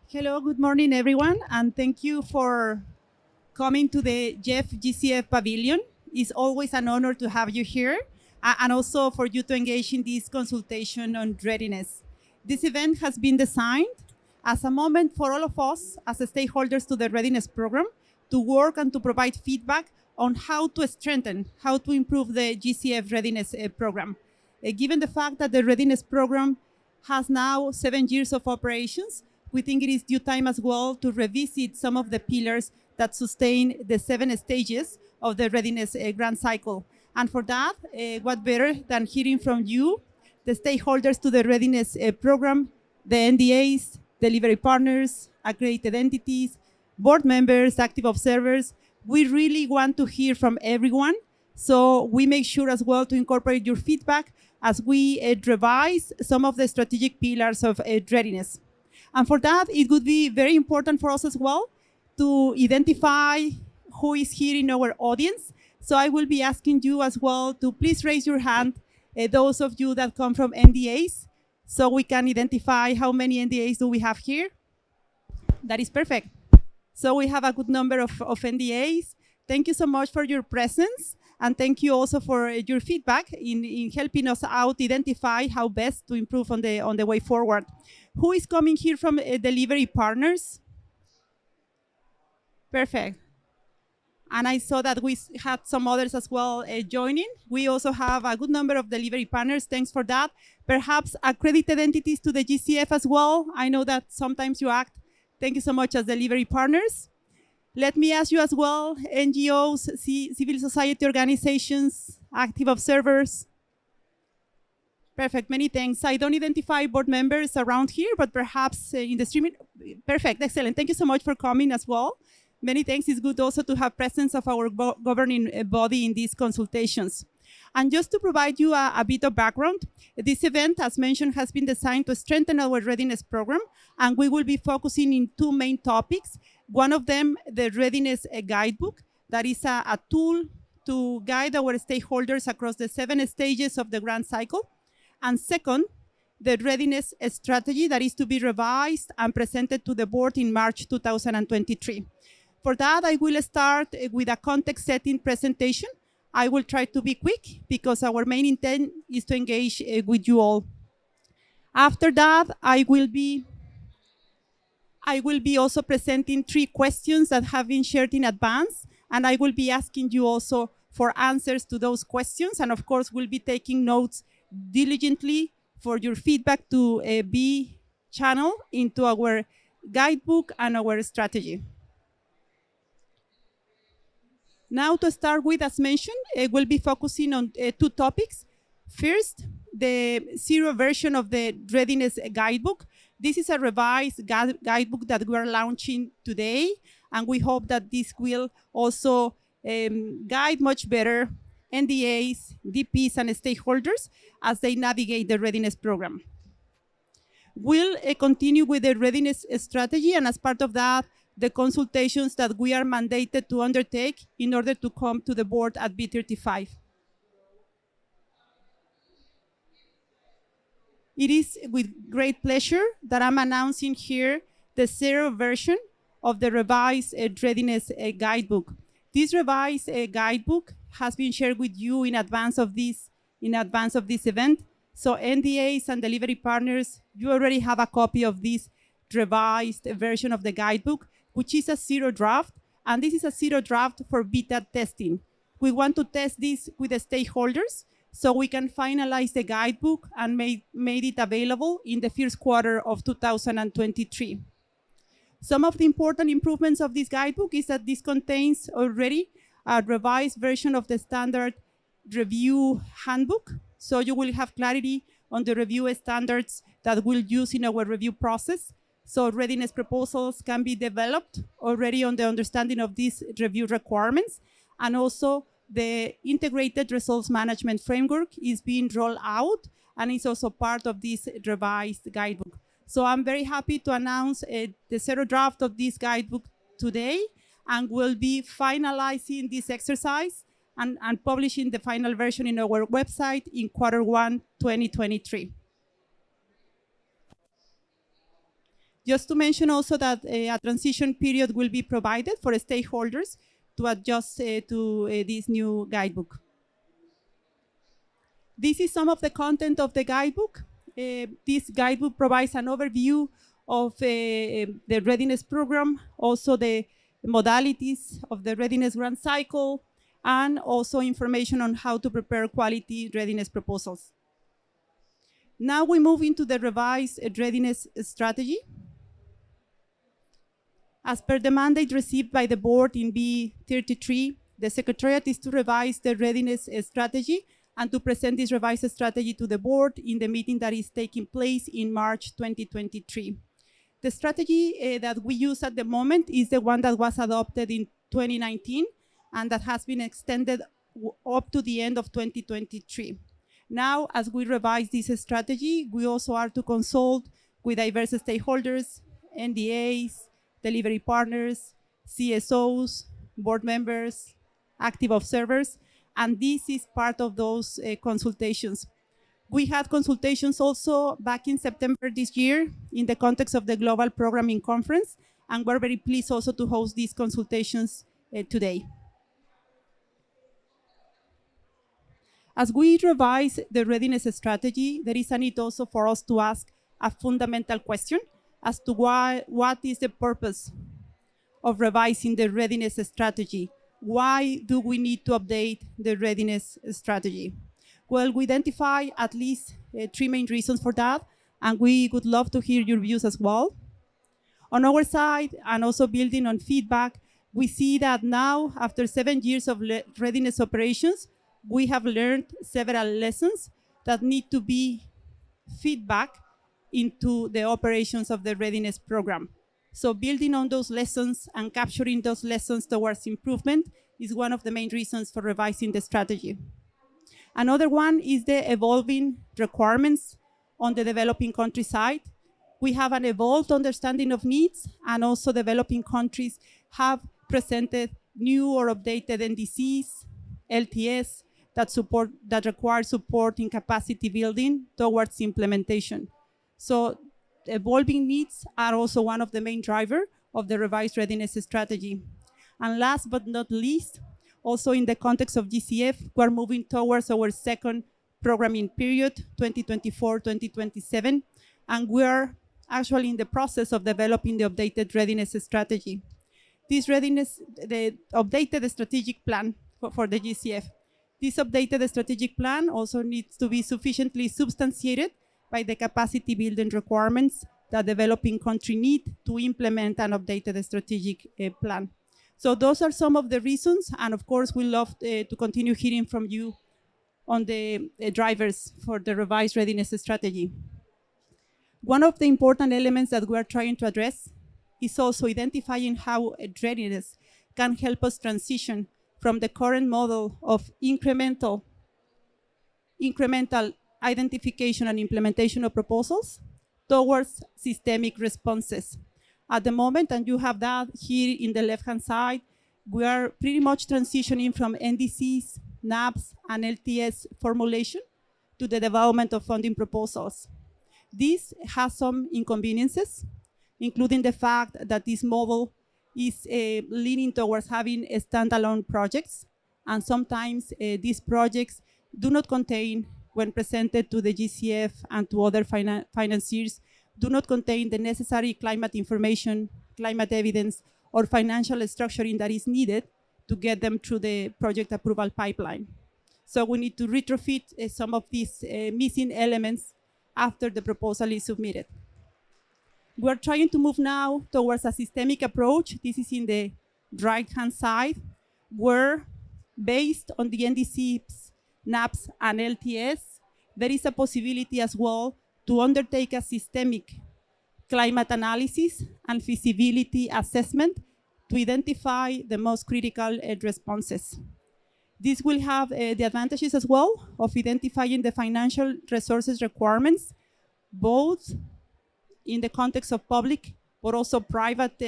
Hello, good morning, everyone, and thank you for coming to the GCF Pavilion. It's always an honor to have you here, and also for you to engage in this consultation on readiness. This event has been designed as a moment for all of us as stakeholders to the readiness program to work and to provide feedback on how to strengthen, how to improve the GCF readiness program. Given the fact that the readiness program has now 7 years of operations, we think it is due time as well to revisit some of the pillars that sustain the 7 stages of the readiness grant cycle. And for that, what better than hearing from you, the stakeholders to the readiness program, the NDAs, delivery partners, accredited entities, board members, active observers. We really want to hear from everyone. So we make sure as well to incorporate your feedback as we revise some of the strategic pillars of readiness. And for that, it would be very important for us as well to identify who is here in our audience. So I will be asking you as well to please raise your hand, those of you that come from NDAs, so we can identify how many NDAs do we have here. That is perfect. So we have a good number of NDAs. Thank you so much for your presence. And thank you also for your feedback in helping us out identify how best to improve on the way forward. Who is coming here from delivery partners? Perfect. And I saw that we had some others as well joining. We also have a good number of delivery partners. Thanks for that. Perhaps accredited entities to the GCF as well. I know that sometimes you act. Thank you so much as delivery partners. Let me ask you as well, NGOs, civil society organizations, active observers. Perfect, many thanks. I don't identify board members around here, but perhaps in the streaming. Perfect, excellent. Thank you so much for coming as well. Many thanks. It's good also to have presence of our governing body in these consultations. And just to provide you a bit of background, this event, as mentioned, has been designed to strengthen our readiness program, and we will be focusing in 2 main topics. One of them, the readiness guidebook, that is a tool to guide our stakeholders across the 7 stages of the grant cycle. And second, the readiness strategy that is to be revised and presented to the board in March 2023. For that, I will start with a context-setting presentation. I will try to be quick because our main intent is to engage with you all. After that, I will be also presenting 3 questions that have been shared in advance, and I will be asking you also for answers to those questions, and of course, we'll be taking notes diligently for your feedback to be channeled into our guidebook and our strategy. Now to start with, as mentioned, we'll be focusing on 2 topics. First, the 0 version of the readiness guidebook. This is a revised guidebook that we are launching today, and we hope that this will also guide much better NDAs, DPs, and stakeholders as they navigate the readiness program. We'll continue with the readiness strategy, and as part of that, the consultations that we are mandated to undertake in order to come to the board at B35. It is with great pleasure that I'm announcing here the 0 version of the revised readiness guidebook. This revised guidebook has been shared with you in advance of this event. So NDAs and delivery partners, you already have a copy of this revised version of the guidebook, which is a 0 draft, and this is a 0 draft for beta testing. We want to test this with the stakeholders so we can finalize the guidebook and made it available in the first quarter of 2023. Some of the important improvements of this guidebook is that this contains already a revised version of the standard review handbook, so you will have clarity on the review standards that we'll use in our review process. So readiness proposals can be developed already on the understanding of these review requirements. And also the integrated results management framework is being rolled out and is also part of this revised guidebook. So I'm very happy to announce the 0 draft of this guidebook today, and we'll be finalizing this exercise and publishing the final version in our website in Q1 2023. Just to mention also that a transition period will be provided for stakeholders to adjust to this new guidebook. This is some of the content of the guidebook. This guidebook provides an overview of the readiness program, also the modalities of the readiness grant cycle, and also information on how to prepare quality readiness proposals. Now we move into the revised readiness strategy. As per the mandate received by the board in B33, the Secretariat is to revise the readiness strategy and to present this revised strategy to the board in the meeting that is taking place in March 2023. The strategy that we use at the moment is the one that was adopted in 2019 and that has been extended up to the end of 2023. Now, as we revise this strategy, we also are to consult with diverse stakeholders, NDAs, delivery partners, CSOs, board members, active observers, and this is part of those consultations. We had consultations also back in September this year in the context of the Global Programming Conference, and we're very pleased also to host these consultations today. As we revise the readiness strategy, there is a need also for us to ask a fundamental question as to what is the purpose of revising the readiness strategy. Why do we need to update the readiness strategy? Well, we identify at least 3 main reasons for that, and we would love to hear your views as well. On our side, and also building on feedback, we see that now, after 7 years of readiness operations, we have learned several lessons that need to be feedback into the operations of the readiness program. So building on those lessons and capturing those lessons towards improvement is one of the main reasons for revising the strategy. Another one is the evolving requirements on the developing country side. We have an evolved understanding of needs, and also developing countries have presented new or updated NDCs, LTS, that require support in capacity building towards implementation. So evolving needs are also one of the main drivers of the revised readiness strategy. And last but not least, also in the context of GCF, we're moving towards our second programming period, 2024-2027, and we're actually in the process of developing the updated readiness strategy. This readiness, the updated strategic plan for the GCF. This updated strategic plan also needs to be sufficiently substantiated by the capacity building requirements that developing country need to implement an updated strategic plan. So those are some of the reasons, and of course we love to continue hearing from you on the drivers for the revised readiness strategy. One of the important elements that we are trying to address is also identifying how readiness can help us transition from the current model of incremental identification and implementation of proposals towards systemic responses. At the moment, and you have that here in the left-hand side, we are pretty much transitioning from NDCs, NAPs, and LTS formulation to the development of funding proposals. This has some inconveniences, including the fact that this model is leaning towards having standalone projects, and sometimes these projects do not contain, when presented to the GCF and to other financiers, do not contain the necessary climate information, climate evidence, or financial structuring that is needed to get them through the project approval pipeline. So we need to retrofit some of these missing elements after the proposal is submitted. We're trying to move now towards a systemic approach. This is in the right-hand side, where based on the NDCs, NAPs, and LTS, there is a possibility as well to undertake a systemic climate analysis and feasibility assessment to identify the most critical responses. This will have the advantages as well of identifying the financial resources requirements, both in the context of public, but also private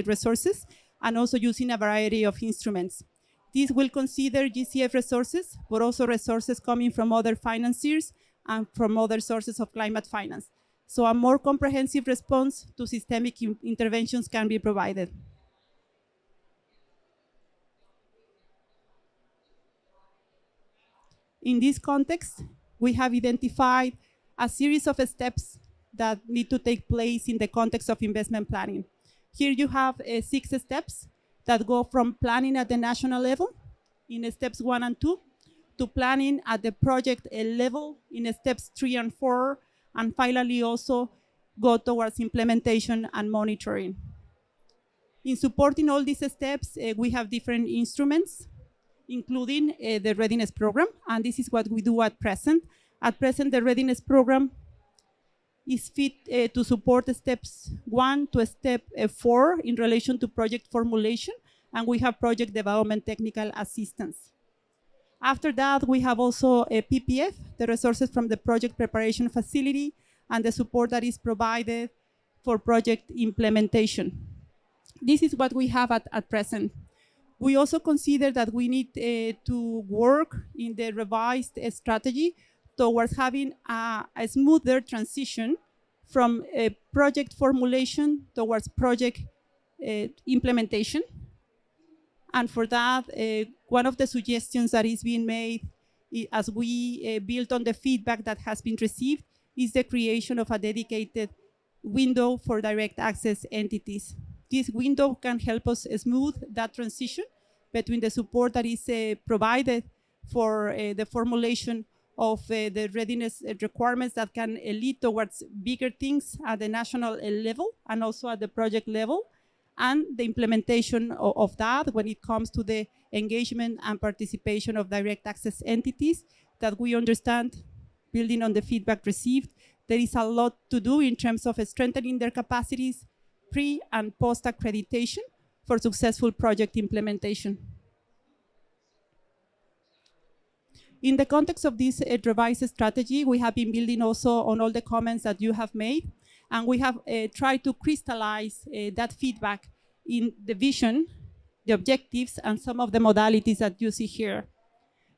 resources, and also using a variety of instruments. This will consider GCF resources, but also resources coming from other financiers and from other sources of climate finance. so a more comprehensive response to systemic interventions can be provided. In this context, we have identified a series of steps that need to take place in the context of investment planning. Here you have 6 steps that go from planning at the national level in steps 1 and 2 to planning at the project level in steps 3 and 4, and finally also go towards implementation and monitoring. In supporting all these steps, we have different instruments, including the readiness program, and this is what we do at present. At present, the readiness program is fit to support steps 1 to step 4 in relation to project formulation, and we have project development technical assistance. After that, we have also a PPF, the resources from the project preparation facility, and the support that is provided for project implementation. This is what we have at present. We also consider that we need to work in the revised strategy towards having a smoother transition from project formulation towards project implementation. And for that, one of the suggestions that is being made as we build on the feedback that has been received is the creation of a dedicated window for direct access entities. This window can help us smooth that transition between the support that is provided for the formulation of the readiness requirements that can lead towards bigger things at the national level and also at the project level, and the implementation of that when it comes to the engagement and participation of direct access entities that we understand, building on the feedback received, there is a lot to do in terms of strengthening their capacities pre and post accreditation for successful project implementation. In the context of this revised strategy, we have been building also on all the comments that you have made, and we have tried to crystallize that feedback in the vision, the objectives, and some of the modalities that you see here.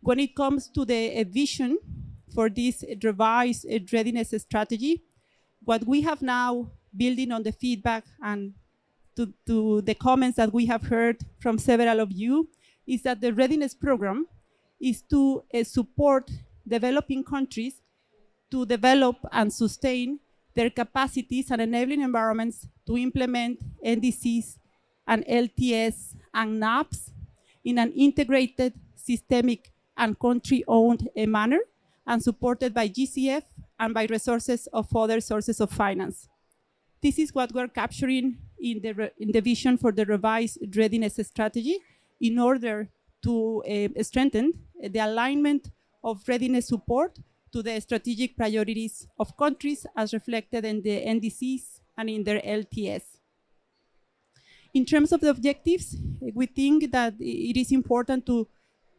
When it comes to the vision for this revised readiness strategy, what we have now, building on the feedback and to the comments that we have heard from several of you, is that the readiness program is to support developing countries to develop and sustain their capacities and enabling environments to implement NDCs and LTS and NAPs in an integrated, systemic, and country-owned manner, and supported by GCF and by resources of other sources of finance. This is what we're capturing in the vision for the revised readiness strategy in order to strengthen the alignment of readiness support to the strategic priorities of countries as reflected in the NDCs and in their LTS. In terms of the objectives, we think that it is important to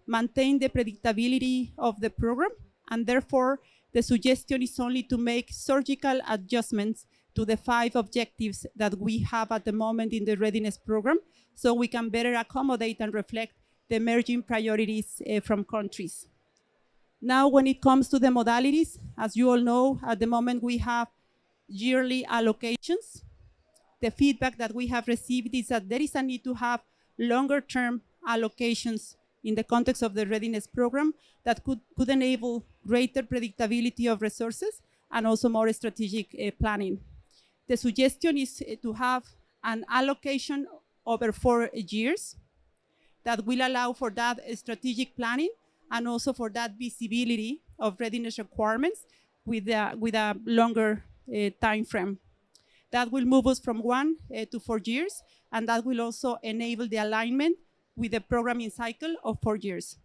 maintain the predictability of the program, and therefore the suggestion is only to make surgical adjustments to the 5 objectives that we have at the moment in the readiness program, so we can better accommodate and reflect the emerging priorities from countries. Now, when it comes to the modalities, as you all know, at the moment we have yearly allocations. The feedback that we have received is that there is a need to have longer-term allocations in the context of the readiness program that could enable greater predictability of resources and also more strategic planning. The suggestion is to have an allocation over 4 years that will allow for that strategic planning and also for that visibility of readiness requirements with a longer time frame. That will move us from 1 to 4 years, and that will also enable the alignment with the programming cycle of 4 years.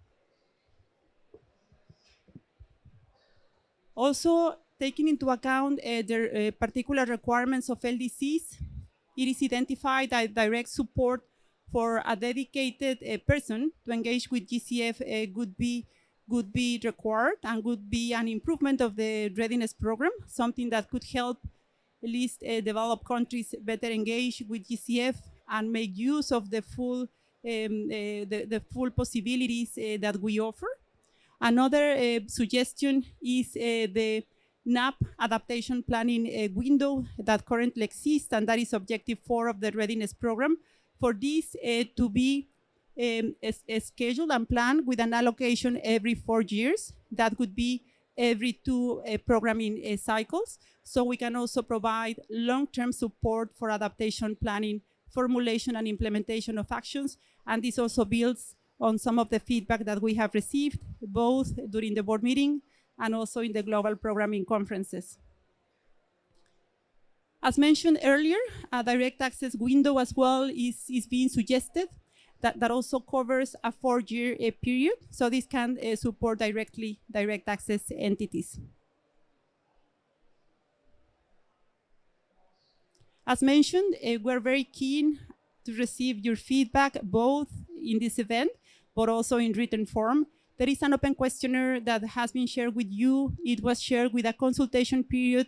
Also, taking into account the particular requirements of LDCs, it is identified that direct support for a dedicated person to engage with GCF would be required and would be an improvement of the readiness program, something that could help at least developed countries better engage with GCF and make use of the full possibilities that we offer. Another suggestion is the NAP adaptation planning window that currently exists, and that is objective 4 of the readiness program. For this to be scheduled and planned with an allocation every 4 years, that would be every 2 programming cycles. So we can also provide long-term support for adaptation planning, formulation and implementation of actions. And this also builds on some of the feedback that we have received, both during the board meeting and also in the global programming conferences. As mentioned earlier, a direct access window as well is being suggested that also covers a 4-year period. So this can support directly direct access entities. As mentioned, we're very keen to receive your feedback, both in this event, but also in written form. There is an open questionnaire that has been shared with you. It was shared with a consultation period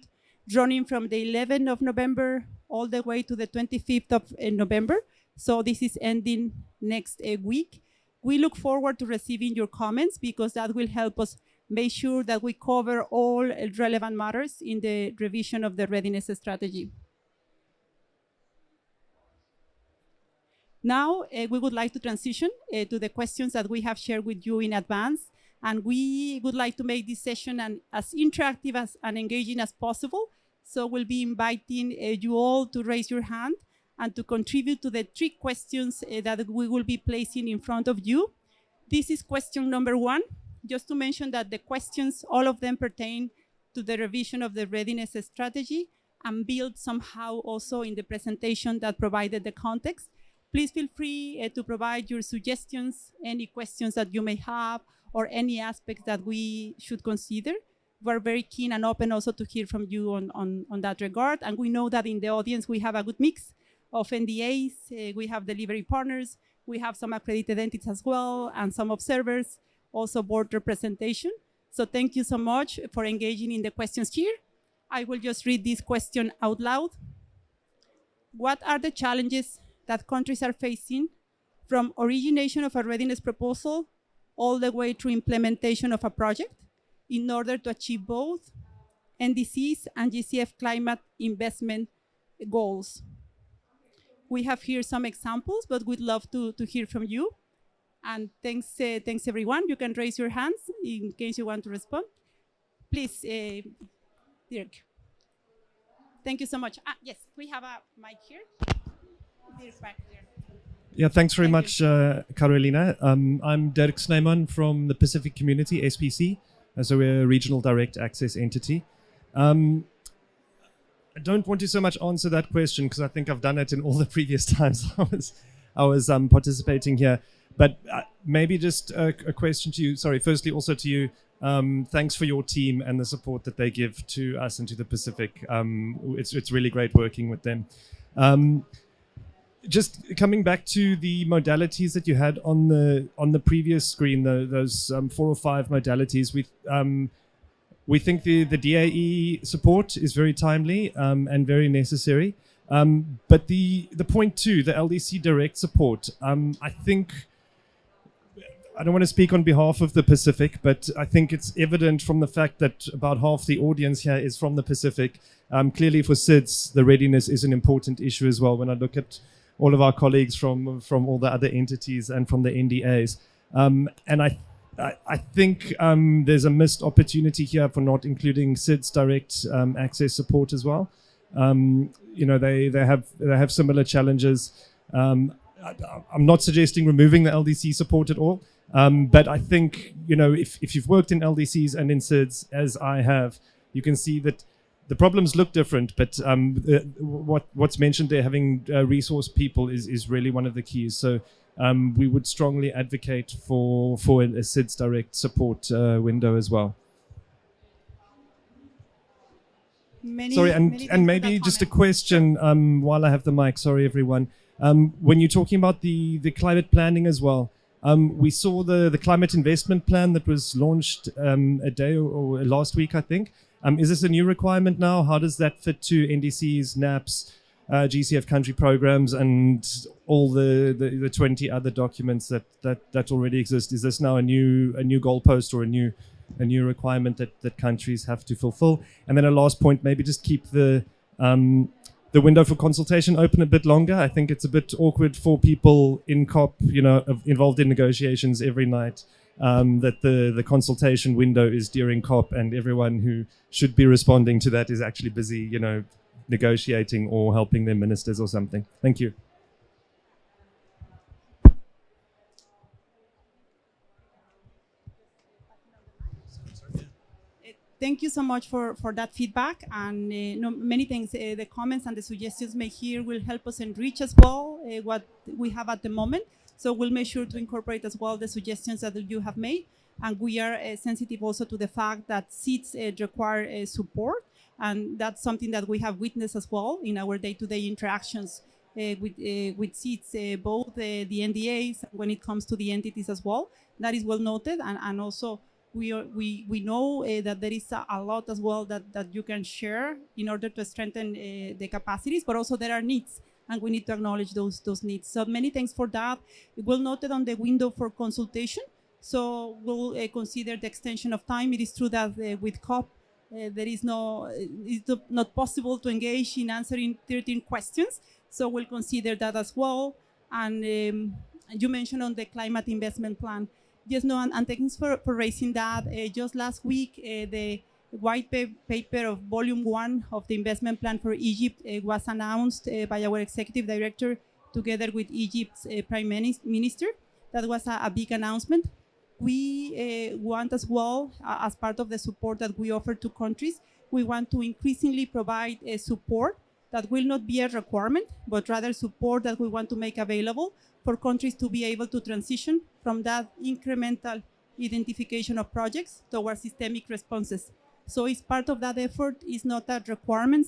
running from the 11th of November all the way to the 25th of November. So this is ending next week. We look forward to receiving your comments because that will help us make sure that we cover all relevant matters in the revision of the readiness strategy. Now, we would like to transition to the questions that we have shared with you in advance. And we would like to make this session as interactive and engaging as possible. So we'll be inviting you all to raise your hand and to contribute to the 3 questions that we will be placing in front of you. This is question number 1. Just to mention that the questions, all of them pertain to the revision of the readiness strategy and build somehow also in the presentation that provided the context. Please feel free to provide your suggestions, any questions that you may have, or any aspects that we should consider. We're very keen and open also to hear from you on that regard. And we know that in the audience, we have a good mix of NDAs, we have delivery partners, we have some accredited entities as well, and some observers, also board representation. So thank you so much for engaging in the questions here. I will just read this question out loud. What are the challenges that countries are facing from origination of a readiness proposal all the way to implementation of a project in order to achieve both NDCs and GCF climate investment goals? We have here some examples, but we'd love to hear from you. And thanks everyone. You can raise your hands in case you want to respond. Please, Dirk. Thank you so much. Yes, we have a mic here. Dirk back there. Yeah, thanks very much, Carolina. I'm Dirk Snyman from the Pacific Community, SPC. So we're a regional direct access entity. I don't want to so much answer that question because I think I've done it in all the previous times I was participating here. But maybe just a question to you. Sorry, firstly also to you. Thanks for your team and the support that they give to us and to the Pacific. It's really great working with them. Just coming back to the modalities that you had on the previous screen, those 4 or 5 modalities, we think the DAE support is very timely and very necessary. But the point 2, the LDC direct support, I think, I don't want to speak on behalf of the Pacific, but I think it's evident from the fact that about half the audience here is from the Pacific. Clearly for SIDS, the readiness is an important issue as well when I look at all of our colleagues from all the other entities and from the NDAs. And I think there's a missed opportunity here for not including SIDS direct access support as well. You know, they have similar challenges. I'm not suggesting removing the LDC support at all, but I think, you know, if you've worked in LDCs and in SIDS, as I have, you can see that the problems look different, but what's mentioned there, having resource people is really one of the keys. So we would strongly advocate for a SIDS direct support window as well. Sorry, and maybe just a question while I have the mic. Sorry, everyone. When you're talking about the climate planning as well, we saw the climate investment plan that was launched a day or last week, I think. Is this a new requirement now? How does that fit to NDCs, NAPs, GCF country programs, and all the 20 other documents that already exist? Is this now a new goalpost or a new a new requirement that countries have to fulfill. And then a last point, maybe just keep the window for consultation open a bit longer. I think it's a bit awkward for people in COP, involved in negotiations every night, that the consultation window is during COP, and everyone who should be responding to that is actually busy, negotiating or helping their ministers or something. Thank you. Thank you so much for that feedback, and many things. The comments and the suggestions made here will help us enrich as well what we have at the moment. So we'll make sure to incorporate as well the suggestions that you have made. And we are sensitive also to the fact that seeds require support. And that's something that we have witnessed as well in our day-to-day interactions with seeds, both the NDAs, when it comes to the entities as well. That is well noted. And also, we know that there is a lot as well that you can share in order to strengthen the capacities, but also there are needs, and we need to acknowledge those needs. So many thanks for that. We'll note it on the window for consultation. So we'll consider the extension of time. It is true that with COP, it's not possible to engage in answering 13 questions. So we'll consider that as well. And you mentioned on the climate investment plan. Yes, no, and thanks for raising that. Just last week, the white paper of Volume 1 of the investment plan for Egypt was announced by our executive director together with Egypt's prime minister. That was a big announcement. We want as well, as part of the support that we offer to countries, we want to increasingly provide support that will not be a requirement, but rather support that we want to make available for countries to be able to transition from that incremental identification of projects towards systemic responses. So it's part of that effort. It's not a requirement.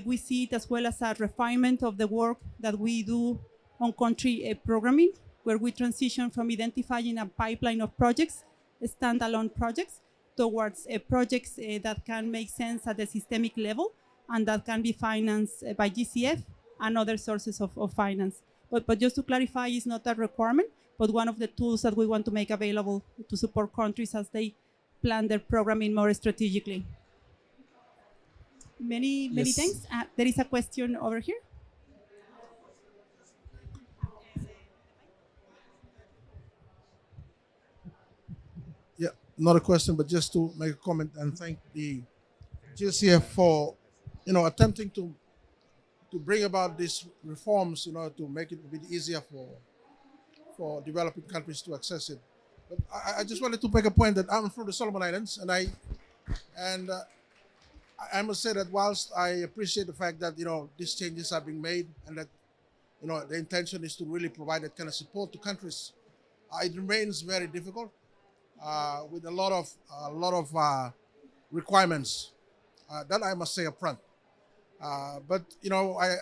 We see it as well as a refinement of the work that we do on country programming, where we transition from identifying a pipeline of projects, standalone projects, towards projects that can make sense at the systemic level and that can be financed by GCF and other sources of finance. But just to clarify, it's not a requirement, but one of the tools that we want to make available to support countries as they plan their programming more strategically. Many thanks. There is a question over here. Yeah, not a question, but just to make a comment and thank the GCF for, attempting to bring about these reforms, to make it a bit easier for developing countries to access it. But I just wanted to make a point that I'm from the Solomon Islands, and I must say that whilst I appreciate the fact that these changes are being made and that the intention is to really provide that kind of support to countries, it remains very difficult with a lot of requirements that I must say up front. But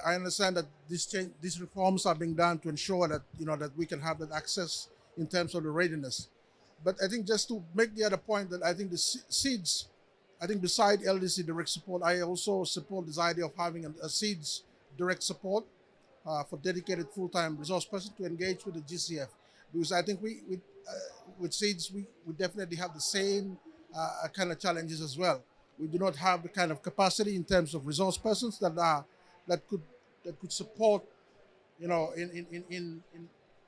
I understand that these reforms are being done to ensure that that we can have that access in terms of the readiness. But I think just to make the other point that I think the seeds, I think beside LDC direct support, I also support this idea of having a seeds direct support for dedicated full-time resource person to engage with the GCF, because I think with seeds we definitely have the same kind of challenges as well. We do not have the kind of capacity in terms of resource persons that could support in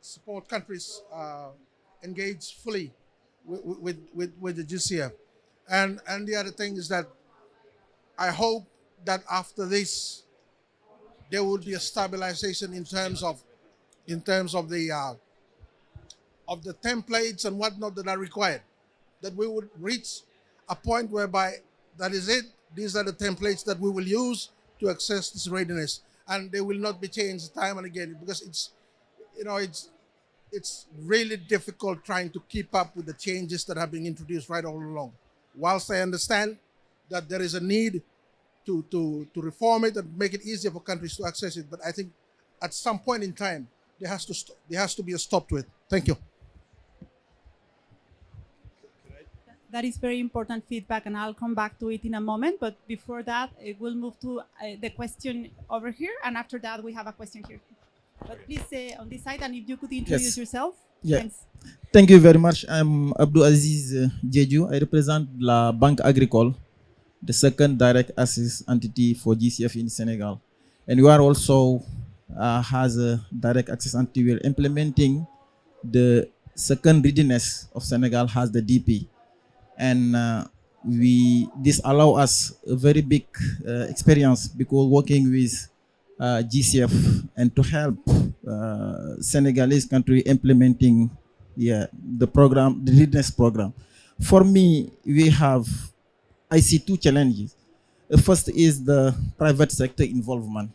support countries engage fully with the GCF. And the other thing is that I hope that after this there will be a stabilization in terms of the templates and whatnot that are required. That we would reach a point whereby that is it. These are the templates that we will use to access this readiness, and they will not be changed time and again, because it's really difficult trying to keep up with the changes that have been introduced right all along. Whilst I understand that there is a need to reform it and make it easier for countries to access it, but I think at some point in time there has to be a stop to it. Thank you. That is very important feedback, and I'll come back to it in a moment. But before that, we'll move to the question over here, and after that, we have a question here. But please on this side, and if you could introduce yourself. Yeah. Thanks. Thank you very much. I'm Abdou Aziz Jeju. I represent La Banque Agricole, the second direct access entity for GCF in Senegal. And we are also has a direct access entity. We're implementing the second readiness of Senegal has the DP. And this allow us a very big experience because working with GCF and to help Senegalese country implementing the program, the readiness program. For me, I see two challenges. The first is the private sector involvement.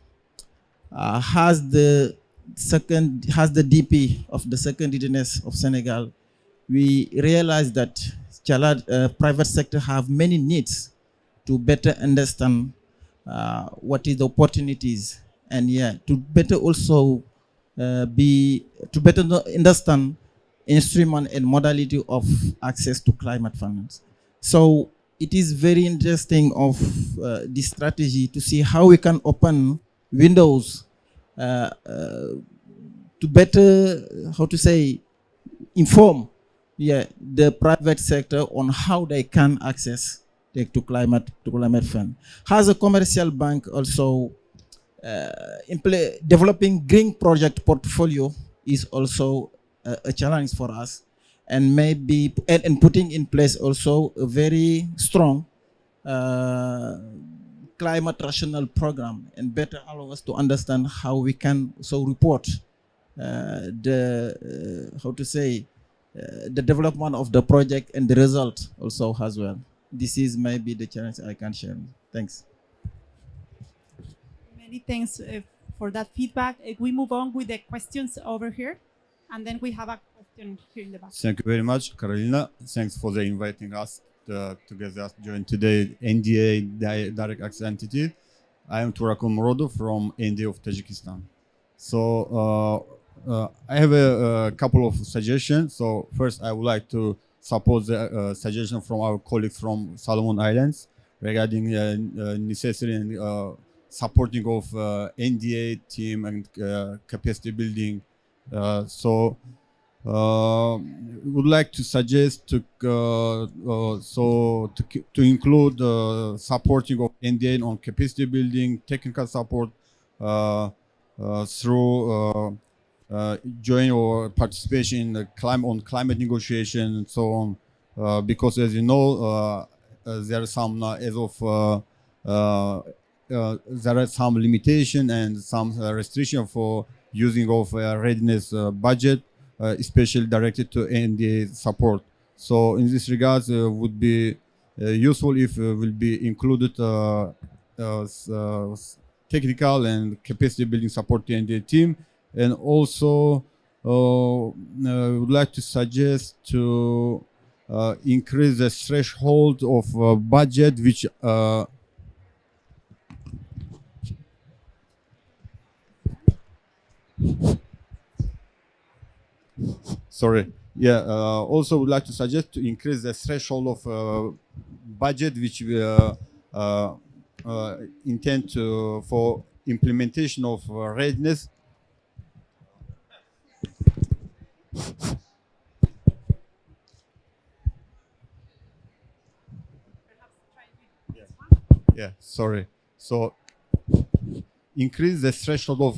Has the DP of the second readiness of Senegal. We realize that private sector have many needs to better understand what is the opportunities, and to better also to better understand instrument and modality of access to climate finance. So it is very interesting of this strategy to see how we can open windows uh, uh, to better, how to say, inform the private sector on how they can access to climate fund. Has a commercial bank also developing green project portfolio is also a challenge for us, and maybe and putting in place also a very strong uh, climate rational program and better allow us to understand how we can so report the how to say the development of the project and the result also as well. This is maybe the challenge I can share. Thanks. Many thanks for that feedback. We move on with the questions over here, and then we have a question here in the back. Thank you very much, Carolina. Thanks for the inviting us to join today NDA Direct Access Entity. I am Turakul Morodo from NDA of Tajikistan. So I have a couple of suggestions. So first, I would like to support the suggestion from our colleagues from Solomon Islands regarding necessary and supporting of NDA team and capacity building. Would like to suggest to include supporting of NDA on capacity building, technical support through join or participation in the climate negotiation and so on. Because as you know, there are some there are some limitation and some restriction for using of readiness budget, especially directed to NDA support. So in this regard, would be useful if will be included technical and capacity building support to NDA team, and also would like to suggest to increase the threshold of budget which sorry. Yeah. Also, would like to suggest to increase the threshold of budget which we intend to for implementation of readiness. Yeah. Sorry. So increase the threshold of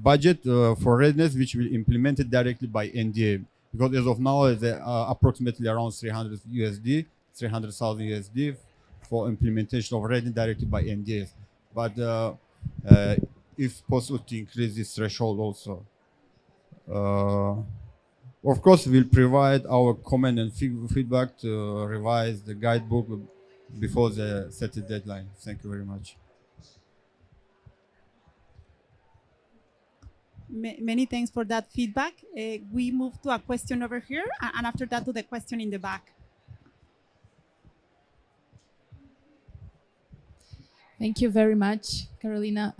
budget for readiness, which will be implemented directly by NDA. Because as of now, it's approximately around 300 USD, 300,000 USD for implementation of readiness directly by NDA. But if possible, to increase this threshold also. Of course, we'll provide our comment and feedback to revise the guidebook before the set deadline. Thank you very much. Many thanks for that feedback. We move to a question over here, and after that to the question in the back. Thank you very much, Carolina,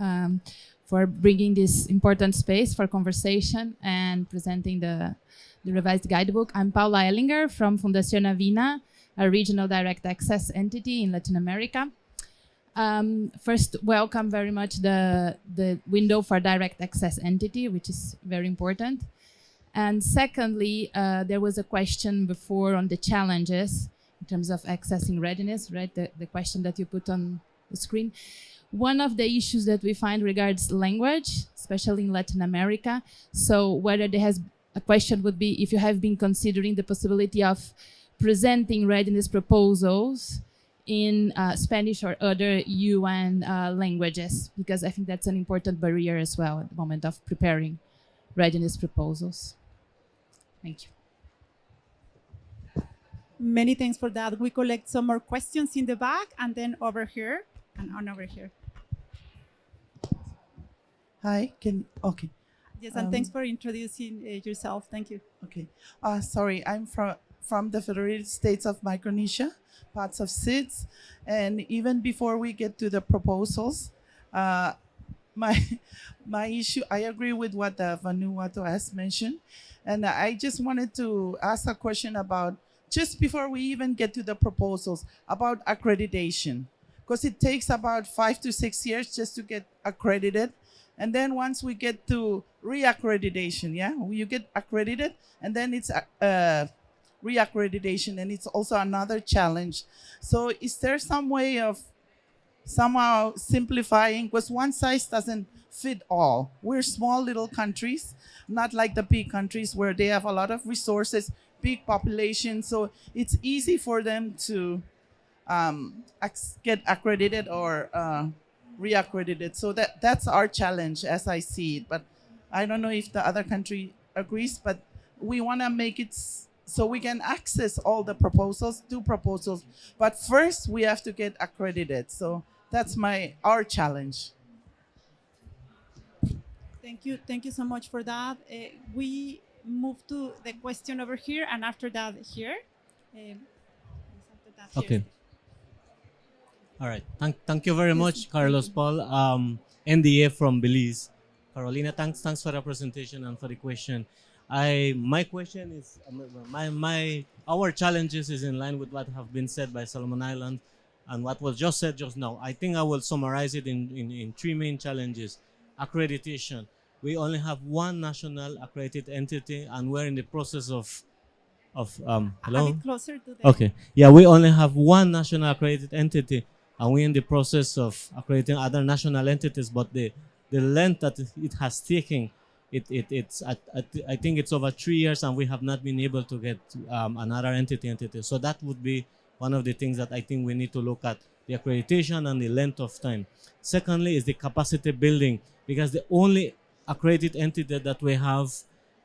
for bringing this important space for conversation and presenting the revised guidebook. I'm Paula Ellinger from Fundación Avina, a regional direct access entity in Latin America. First, welcome very much the window for direct access entity, which is very important. And secondly, there was a question before on the challenges in terms of accessing readiness, right? The question that you put on the screen. One of the issues that we find regards language, especially in Latin America. So whether there has a question would be if you have been considering the possibility of presenting readiness proposals in Spanish or other UN languages, because I think that's an important barrier as well at the moment of preparing readiness proposals. Thank you. Many thanks for that. We collect some more questions in the back and then over here and on over here. Hi, okay. Yes, and thanks for introducing yourself. Thank you. Okay. Sorry, I'm from the Federated States of Micronesia, parts of SIDS. And even before we get to the proposals, my issue, I agree with what Vanuatu has mentioned. And I just wanted to ask a question about, just before we even get to the proposals, about accreditation. Because it takes about 5 to 6 years just to get accredited. And then once we get to reaccreditation, yeah, you get accredited, and then it's reaccreditation, and it's also another challenge. So is there some way of somehow simplifying, because one size doesn't fit all. We're small little countries, not like the big countries where they have a lot of resources, big population, so it's easy for them to get accredited or reaccredited. So that's our challenge as I see it. But I don't know if the other country agrees, but we want to make it so we can access all the proposals, do proposals. But first we have to get accredited. So that's our challenge. Thank you so much for that. We move to the question over here, and after that here. Okay. All right. Thank you very much, Carlos Paul. NDA from Belize. Carolina, thanks for the presentation and for the question. My question is, our challenges is in line with what have been said by Solomon Island and what was just said just now. I think I will summarize it in 3 main challenges. Accreditation. We only have one national accredited entity, and we're in the process of hello? A bit closer to the... Okay. Yeah, we only have one national accredited entity, and we're in the process of accrediting other national entities, but the length that it has taken, I think it's over 3 years, and we have not been able to get another entity. So that would be one of the things that I think we need to look at, the accreditation and the length of time. Secondly is the capacity building, because the only accredited entity that we have,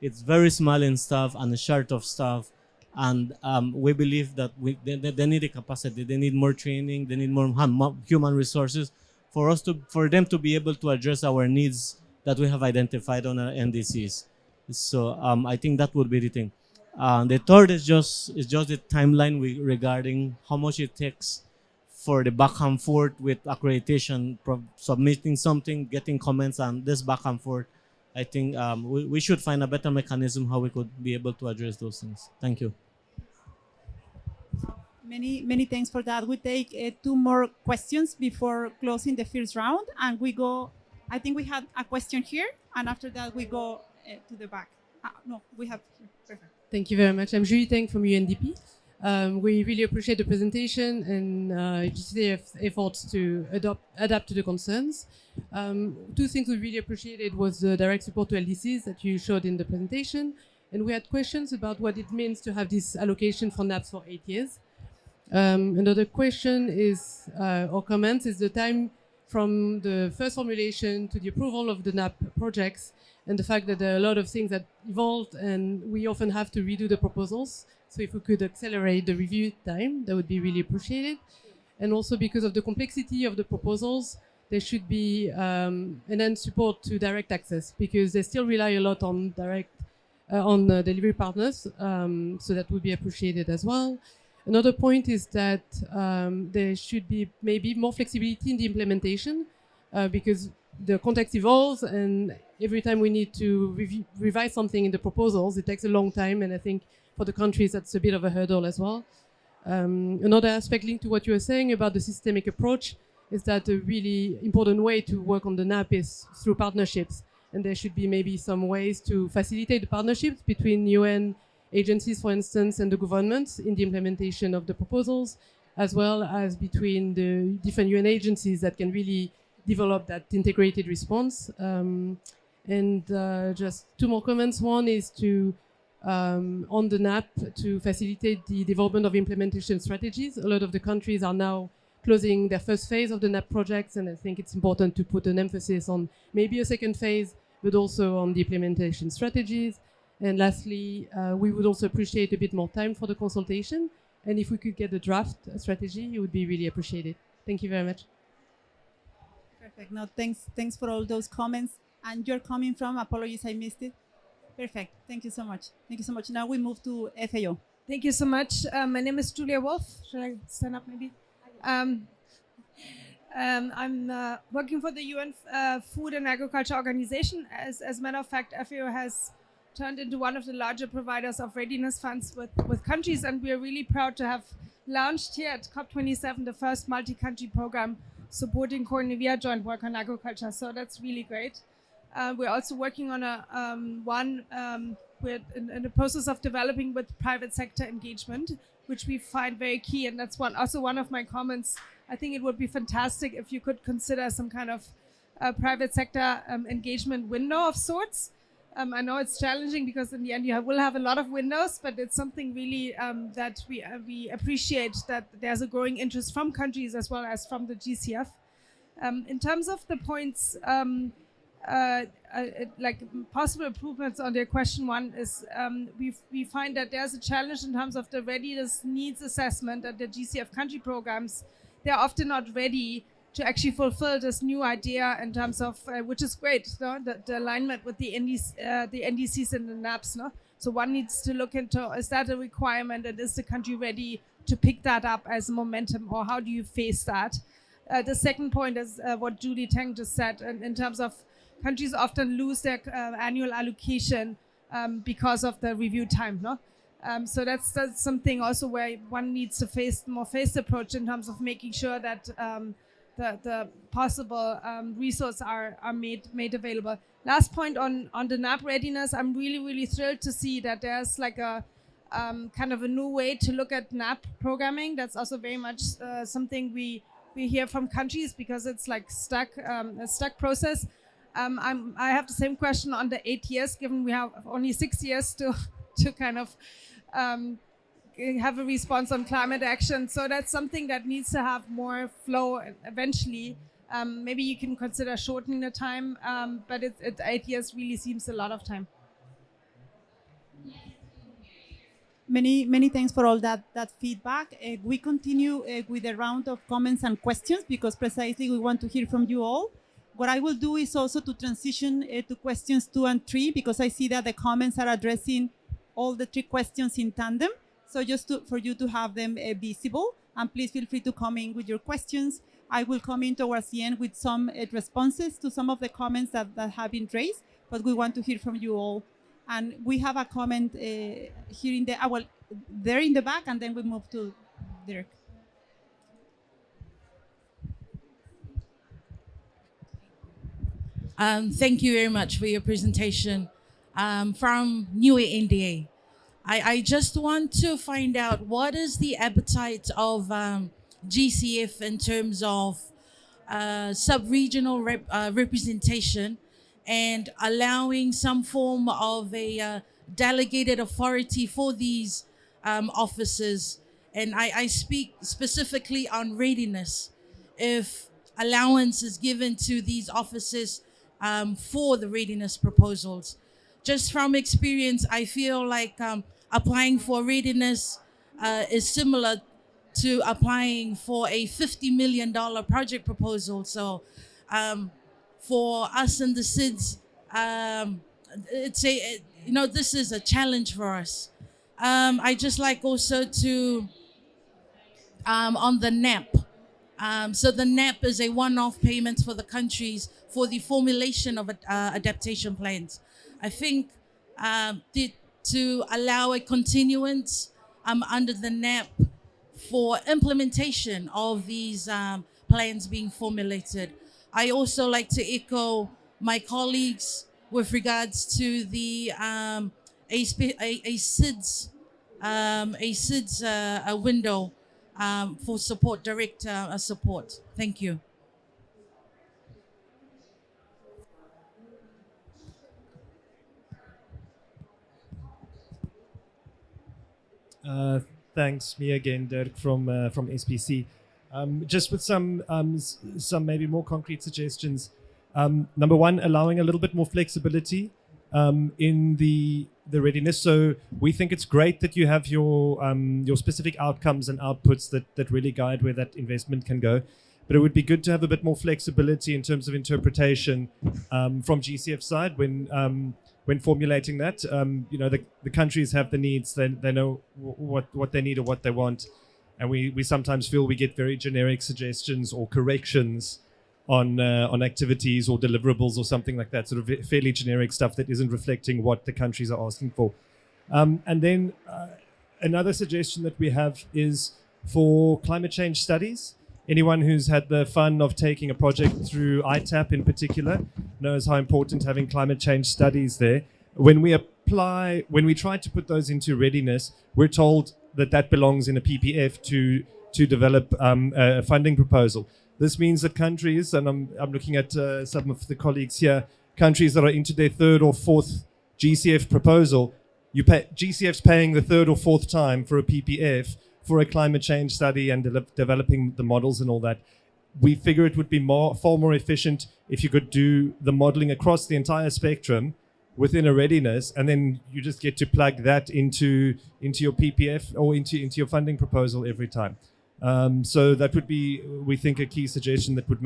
it's very small in staff and short of staff, and we believe that they need a capacity, they need more training, they need more human resources for them to be able to address our needs that we have identified on our NDCs. So I think that would be the thing. The third is just the timeline regarding how much it takes for the back and forth with accreditation, submitting something, getting comments, and this back and forth. I think we should find a better mechanism how we could be able to address those things. Thank you. Many thanks for that. We take 2 more questions before closing the first round, and we go. I think we had a question here, and after that we go to the back. No, we have here. Perfect. Thank you very much. I'm Julie Teng from UNDP. We really appreciate the presentation and GCF's efforts to adapt to the concerns. 2 things we really appreciated was the direct support to LDCs that you showed in the presentation. And we had questions about what it means to have this allocation for NAPs for 8 years. Another question is, or comment, is the time from the first formulation to the approval of the NAP projects, and the fact that there are a lot of things that evolved and we often have to redo the proposals. So if we could accelerate the review time, that would be really appreciated. And also because of the complexity of the proposals, there should be enhanced support to direct access, because they still rely a lot on delivery partners. So that would be appreciated as well. Another point is that there should be maybe more flexibility in the implementation, because the context evolves, and every time we need to revise something in the proposals, it takes a long time, and I think for the countries that's a bit of a hurdle as well. Another aspect linked to what you were saying about the systemic approach is that a really important way to work on the NAP is through partnerships. and there should be maybe some ways to facilitate the partnerships between UN agencies, for instance, and the governments in the implementation of the proposals, as well as between the different UN agencies that can really develop that integrated response. Just two more comments. One is to on the NAP to facilitate the development of implementation strategies. A lot of the countries are now closing their first phase of the NAP projects, and I think it's important to put an emphasis on maybe a second phase, but also on the implementation strategies. And lastly, we would also appreciate a bit more time for the consultation, and if we could get a draft strategy, it would be really appreciated. Thank you very much. Perfect. No, thanks for all those comments. And you're coming from, apologies, I missed it. Perfect. Thank you so much. Thank you so much. Now we move to FAO. Thank you so much. My name is Julia Wolf. Should I stand up maybe? I'm working for the UN Food and Agriculture Organization. As a matter of fact, FAO has turned into one of the larger providers of readiness funds with countries, and we are really proud to have launched here at COP27 the first multi-country program supporting Cornevia joint work on agriculture. So that's really great. We're also working on we're in the process of developing with private sector engagement, which we find very key. And that's also one of my comments. I think it would be fantastic if you could consider some kind of private sector engagement window of sorts. I know it's challenging because in the end you will have a lot of windows, but it's something really that we appreciate, that there's a growing interest from countries as well as from the GCF. In terms of the points, like possible improvements on their question one is we find that there's a challenge in terms of the readiness needs assessment at the GCF country programs. They're often not ready to actually fulfill this new idea in terms of, which is great, no? The alignment with the NDCs and the NAPs. No? So one needs to look into, is that a requirement, and is the country ready to pick that up as a momentum, or how do you face that? The second point is what Julie Tang just said, in terms of countries often lose their annual allocation because of the review time. No? So that's something also where one needs to more phased approach in terms of making sure that the possible resources are made available. Last point on the NAP readiness, I'm really thrilled to see that there's like a kind of a new way to look at NAP programming. That's also very much something we hear from countries, because it's like a stuck process. I have the same question on the 8 years, given we have only 6 years to kind of have a response on climate action. So that's something that needs to have more flow eventually. Maybe you can consider shortening the time, but 8 years really seems a lot of time. Many thanks for all that feedback. We continue with a round of comments and questions, because precisely we want to hear from you all. What I will do is also to transition to questions 2 and 3, because I see that the comments are addressing all the 3 questions in tandem. So just for you to have them visible, and please feel free to come in with your questions. I will come in towards the end with some responses to some of the comments that have been raised, but we want to hear from you all. And we have a comment here in the, there in the back, and then we move to Dirk. Thank you very much for your presentation. From New NDA. I just want to find out, what is the appetite of GCF in terms of sub-regional representation, and allowing some form of a delegated authority for these officers. And I speak specifically on readiness. If allowance is given to these officers for the readiness proposals. Just from experience, I feel like applying for readiness is similar to applying for a $50 million project proposal. So for us in the SIDS, this is a challenge for us. I just like also to, on the NAP. So the NAP is a one-off payment for the countries for the formulation of adaptation plans. I think to allow a continuance under the NAP for implementation of these plans being formulated. I also like to echo my colleagues with regards to the SIDS a window for support, direct support. Thank you. Thanks, me again, Dirk from SPC. Just with some maybe more concrete suggestions. Number one, allowing a little bit more flexibility in the readiness. So we think it's great that you have your specific outcomes and outputs that really guide where that investment can go. But it would be good to have a bit more flexibility in terms of interpretation from GCF side when formulating that. The countries have the needs, they know what they need or what they want. And we sometimes feel we get very generic suggestions or corrections on activities or deliverables or something like that, sort of fairly generic stuff that isn't reflecting what the countries are asking for. And then another suggestion that we have is for climate change studies. Anyone who's had the fun of taking a project through ITAP in particular knows how important having climate change studies there. When we try to put those into readiness, we're told that belongs in a PPF to develop a funding proposal. This means that countries, and I'm looking at some of the colleagues here, countries that are into their third or fourth GCF proposal, GCF's paying the third or fourth time for a PPF for a climate change study and developing the models and all that. We figure it would be far more efficient if you could do the modeling across the entire spectrum within a readiness, and then you just get to plug that into your PPF or into your funding proposal every time. So that would be, we think, a key suggestion that would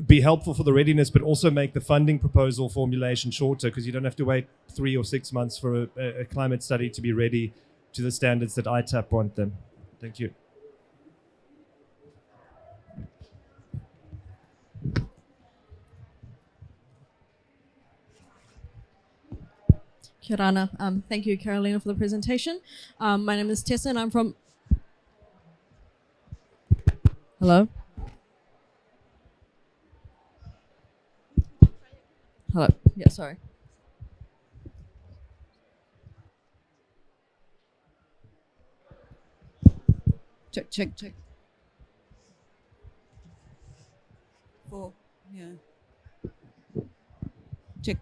be helpful for the readiness, but also make the funding proposal formulation shorter, because you don't have to wait 3 or 6 months for a climate study to be ready to the standards that ITAP want them. Thank you. Kia ora. Thank you, Carolina, for the presentation. My name is Tessa and I'm from... Hello? Hello. Yeah, sorry. Check. 4. Yeah. Check.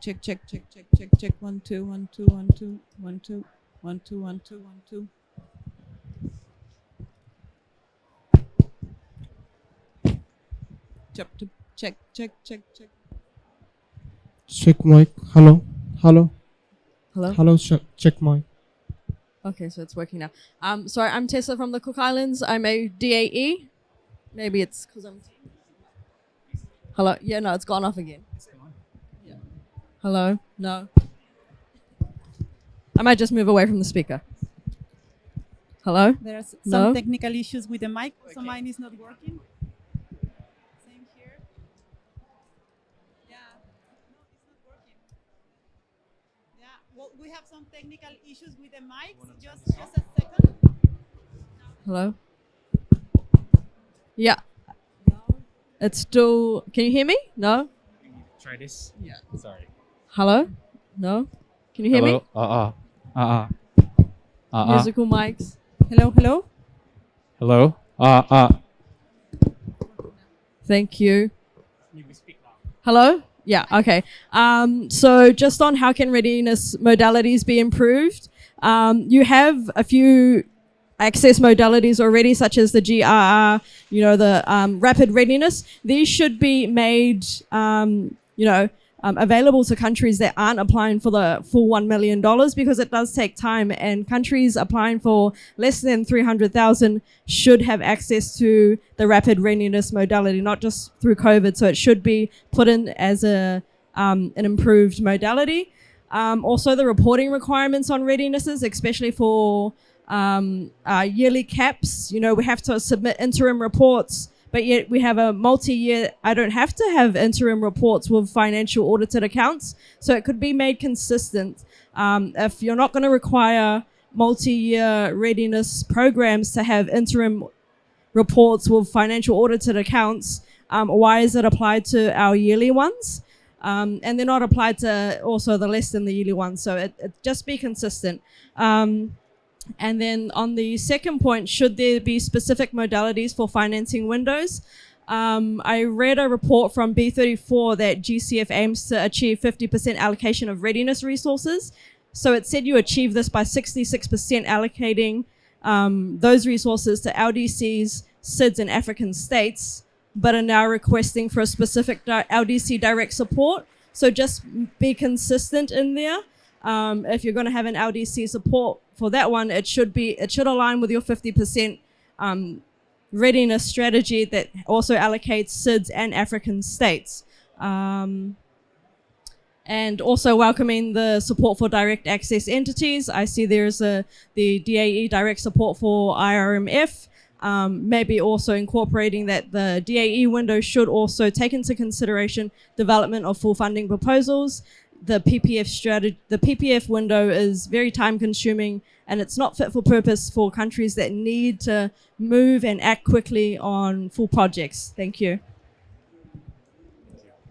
1 2 1 2 1 2 1 2 1 2 1 2 1 2. Check. Check mic. Hello. Check mic. Okay, so it's working now. Sorry, I'm Tessa from the Cook Islands. I'm a DAE. Maybe it's because I'm... Hello? Yeah, no, it's gone off again. Yeah. Hello? No. I might just move away from the speaker. Hello? There's No? some technical issues with the mic, so mine is not working. Same here. Yeah, no, it's not working. Yeah, well, we have some technical issues with the mics. Just a second. Hello? Yeah. It's still... Can you hear me? No? Try this? Yeah. Sorry. Hello? No? Can you hear me? Musical mics. Hello? Hello? Thank you. Hello? Yeah, okay. So just on how can readiness modalities be improved, you have a few access modalities already, such as the GRR, the rapid readiness. These should be made, available to countries that aren't applying for the full $1 million, because it does take time, and countries applying for less than 300,000 should have access to the rapid readiness modality, not just through COVID. So it should be put in as an improved modality. Also, the reporting requirements on readinesses, especially for yearly caps. We have to submit interim reports, but yet we have a multi-year. I don't have to have interim reports with financial audited accounts, so it could be made consistent. If you're not going to require multi-year readiness programs to have interim reports with financial audited accounts, why is it applied to our yearly ones? and they're not applied to also the less than the yearly ones. So it just be consistent. And then on the second point, should there be specific modalities for financing windows? I read a report from B34 that GCF aims to achieve 50% allocation of readiness resources. So it said you achieve this by 66% allocating those resources to LDCs, SIDS, and African states, but are now requesting for a specific LDC direct support. So just be consistent in there. If you're going to have an LDC support for that one, it should align with your 50% readiness strategy that also allocates SIDS and African states. And also welcoming the support for direct access entities. I see there's the DAE direct support for IRMF. Maybe also incorporating that the DAE window should also take into consideration development of full funding proposals. The PPF strategy, the PPF window is very time consuming and it's not fit for purpose for countries that need to move and act quickly on full projects. Thank you.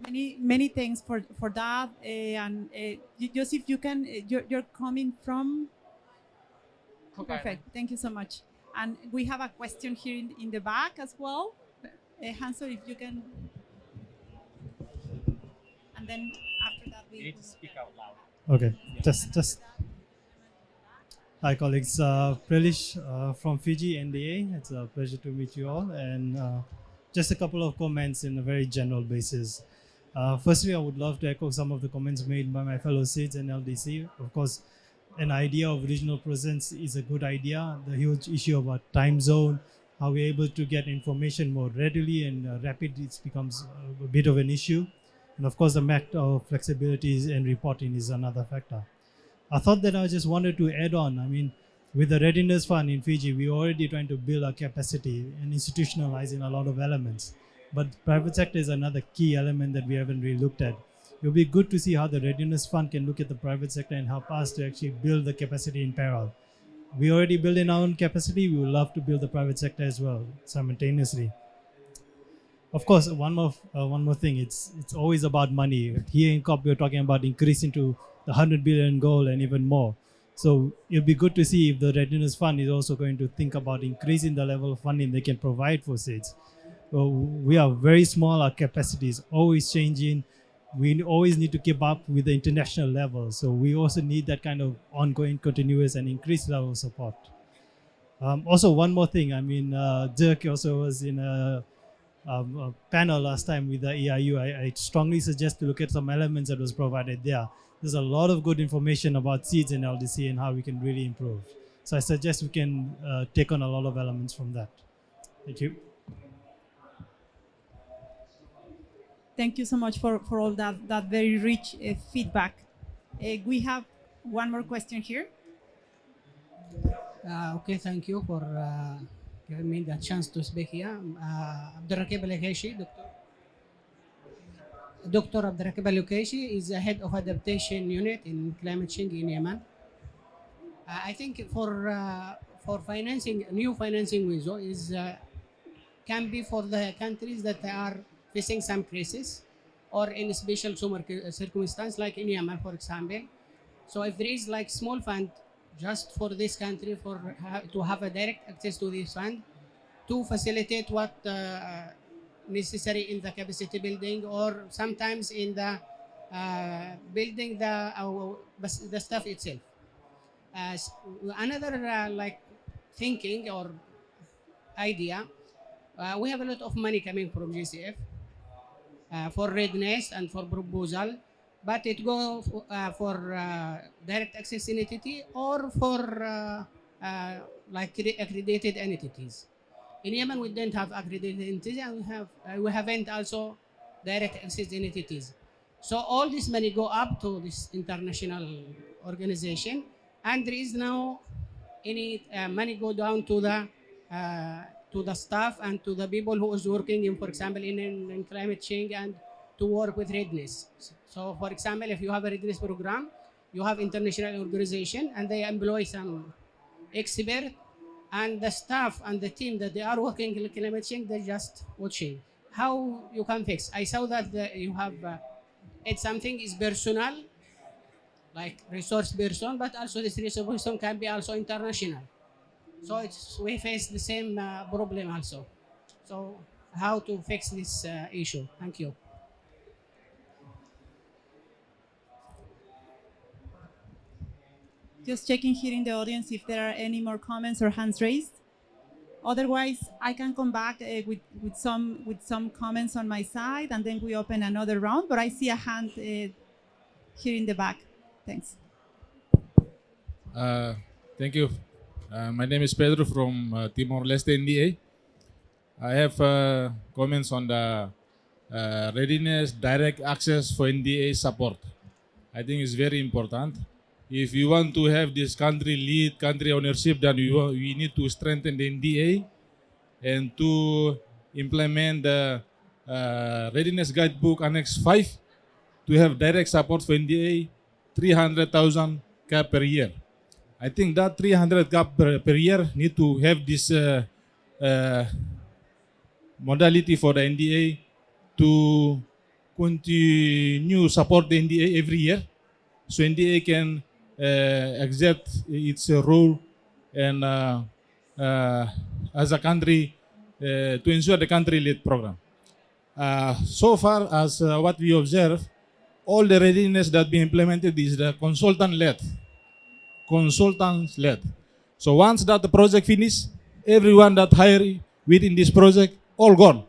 Many thanks for that. Joseph, you can, you're coming from? Okay. Perfect, thank you so much. And we have a question here in the back as well. Hanso, if you can. And then after that, we need to speak out loud. Okay, just. Hi, colleagues. Prelish from Fiji, NDA. It's a pleasure to meet you all. And just a couple of comments in a very general basis. Firstly, I would love to echo some of the comments made by my fellow SIDS and LDC. Of course, an idea of regional presence is a good idea. The huge issue about time zone, how we're able to get information more readily and rapidly, it becomes a bit of an issue. And of course, the matter of flexibility and reporting is another factor. I thought that I just wanted to add on, I mean, with the Readiness Fund in Fiji, we're already trying to build our capacity and institutionalizing a lot of elements. But private sector is another key element that we haven't really looked at. It will be good to see how the Readiness Fund can look at the private sector and help us to actually build the capacity in parallel. We already building our own capacity. We would love to build the private sector as well simultaneously. Of course, one more thing. It's always about money. Here in COP, we're talking about increasing to the 100 billion goal and even more. So it'll be good to see if the Readiness Fund is also going to think about increasing the level of funding they can provide for SIDS. So we are very small. Our capacity is always changing. We always need to keep up with the international level. So we also need that kind of ongoing, continuous and increased level of support. Also, one more thing. I mean, Dirk also was in a panel last time with the EIU. I strongly suggest to look at some elements that was provided there. There's a lot of good information about SIDS and LDC and how we can really improve. So I suggest we can take on a lot of elements from that. Thank you. Thank you so much for all that very rich feedback. We have one more question here. Okay, thank you for giving me the chance to speak here. Abdurrakib Al-Ukaishi, Dr. Abdurrakib Al-Ukaishi is the head of adaptation unit in climate change in Yemen. I think for financing, new financing window is can be for the countries that are facing some crisis or in special circumstance, like in Yemen, for example. So if there is like small fund just for this country to have a direct access to this fund to facilitate what necessary in the capacity building or sometimes in the building the stuff itself. Another like thinking or idea, we have a lot of money coming from GCF for readiness and for proposal, but it goes for direct access entity or for like accredited entities. In Yemen, we don't have accredited entities, and we haven't also direct access entities. So all this money go up to this international organization, and there is now any money go down to the staff and to the people who is working in, for example, in climate change and to work with readiness. So, for example, if you have a readiness program, you have international organization and they employ some expert, and the staff and the team that they are working in climate change, they're just watching how you can fix. I saw that you have It's something is personal, like resource person, but also this resource person can be also international. So we face the same problem also. So how to fix this issue? Thank you. Just checking here in the audience if there are any more comments or hands raised. Otherwise, I can come back with some comments on my side, and then we open another round. But I see a hand here in the back. Thanks. Thank you. My name is Pedro from Timor-Leste, NDA. I have comments on the readiness, direct access for NDA support. I think it's very important. If you want to have this country lead, country ownership, then we need to strengthen the NDA and to implement the Readiness Guidebook Annex 5 to have direct support for NDA, 300,000 cap per year. I think that 300 cap per year need to have this modality for the NDA to continue support the NDA every year, so NDA can exert its role and as a country to ensure the country-led program. So far as what we observe, all the readiness that be implemented is the consultant-led. Consultants-led. So once that the project finish, everyone that hired within this project, all gone.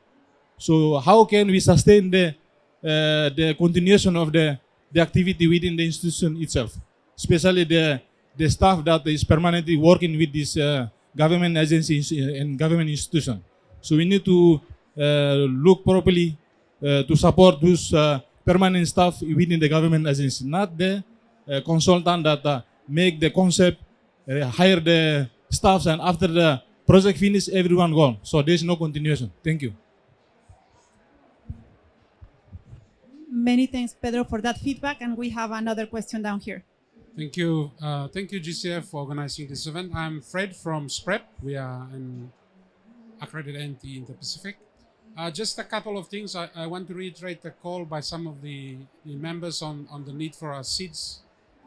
So how can we sustain the continuation of the activity within the institution itself, especially the staff that is permanently working with this government agencies and government institution. So we need to look properly to support those permanent staff within the government agency, not the consultant that make the concept, hire the staffs, and after the project finish, everyone gone. So there's no continuation. Thank you. Many thanks, Pedro, for that feedback. And we have another question down here. Thank you. Thank you, GCF, for organizing this event. I'm Fred from SPREP. We are an accredited entity in the Pacific. Just a couple of things. I want to reiterate the call by some of the members on the need for a seeds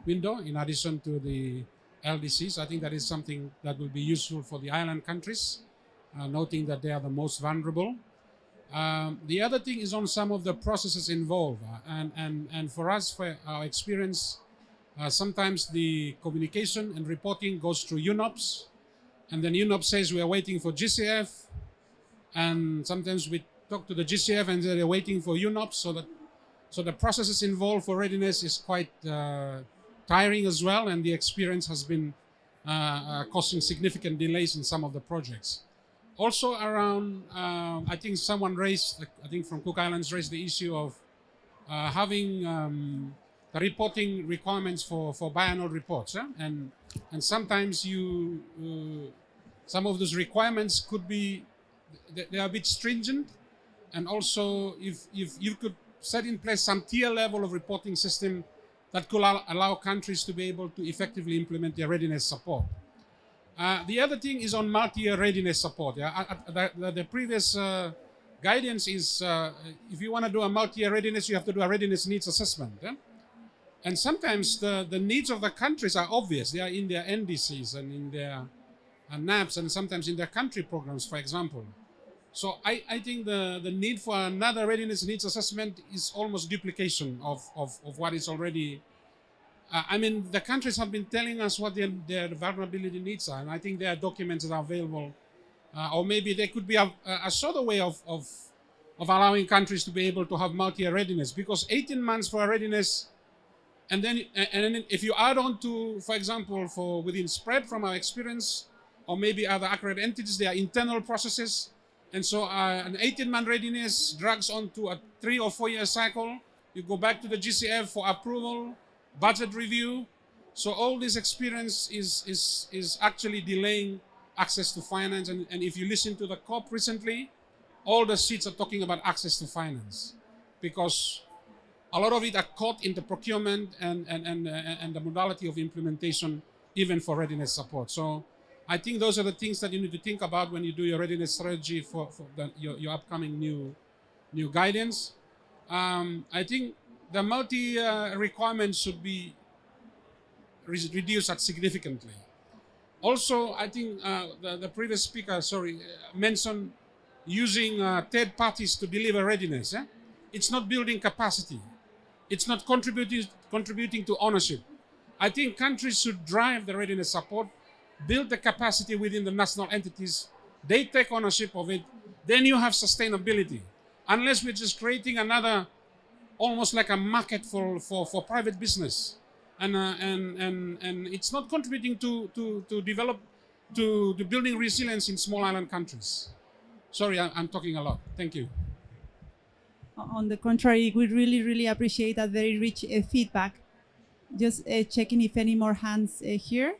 window in addition to the LDCs. I think that is something that will be useful for the island countries, noting that they are the most vulnerable. The other thing is on some of the processes involved. And for us, for our experience, sometimes the communication and reporting goes through UNOPS, and then UNOPS says we are waiting for GCF, and sometimes we talk to the GCF and they're waiting for UNOPS, so the processes involved for readiness is quite tiring as well, and the experience has been causing significant delays in some of the projects. Also around, I think someone raised, I think from Cook Islands raised the issue of having the reporting requirements for biannual reports, and sometimes some of those requirements could be, they are a bit stringent, and also if you could set in place some tier level of reporting system that could allow countries to be able to effectively implement their readiness support. The other thing is on multi-year readiness support. The previous guidance is if you want to do a multi-year readiness, you have to do a readiness needs assessment. And sometimes the needs of the countries are obvious. They are in their NDCs and in their NAPs and sometimes in their country programs, for example. So I think the need for another readiness needs assessment is almost duplication of what is already. I mean, the countries have been telling us what their vulnerability needs are, and I think there are documents that are available, or maybe there could be a sort of way of allowing countries to be able to have multi-year readiness, because 18 months for a readiness, and then if you add on to, for example, for within SPRED from our experience, or maybe other accredited entities, there are internal processes, and so an 18-month readiness drags on to a 3 or 4 year cycle. You go back to the GCF for approval, budget review. So all this experience is actually delaying access to finance. And if you listen to the COP recently, all the seats are talking about access to finance, because a lot of it are caught in the procurement and the modality of implementation, even for readiness support. So I think those are the things that you need to think about when you do your readiness strategy for your upcoming new guidance. I think the multi requirements should be reduced significantly. Also, I think the previous speaker, mentioned using third parties to deliver readiness. It's not building capacity. It's not contributing to ownership. I think countries should drive the readiness support, build the capacity within the national entities. They take ownership of it. Then you have sustainability. Unless we're just creating another, almost like a market for private business. And it's not contributing to building resilience in small island countries. Sorry, I'm talking a lot. Thank you. On the contrary, we really appreciate that very rich feedback. Just checking if any more hands here.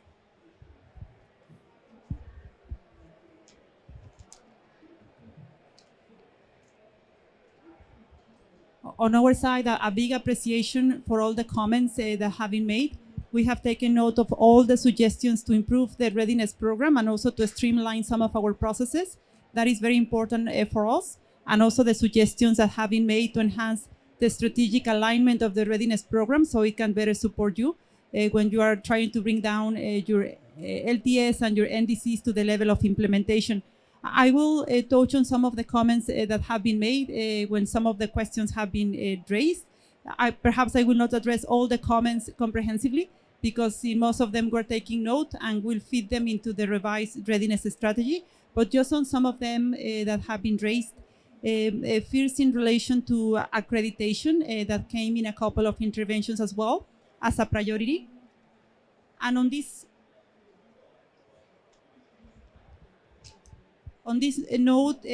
On our side, a big appreciation for all the comments that have been made. We have taken note of all the suggestions to improve the readiness program and also to streamline some of our processes. That is very important for us. And also the suggestions that have been made to enhance the strategic alignment of the readiness program so it can better support you when you are trying to bring down your LTS and your NDCs to the level of implementation. I will touch on some of the comments that have been made when some of the questions have been raised. Perhaps I will not address all the comments comprehensively because in most of them we're taking note and we'll feed them into the revised readiness strategy. But just on some of them that have been raised, first in relation to accreditation that came in a couple of interventions as well as a priority. And on this note,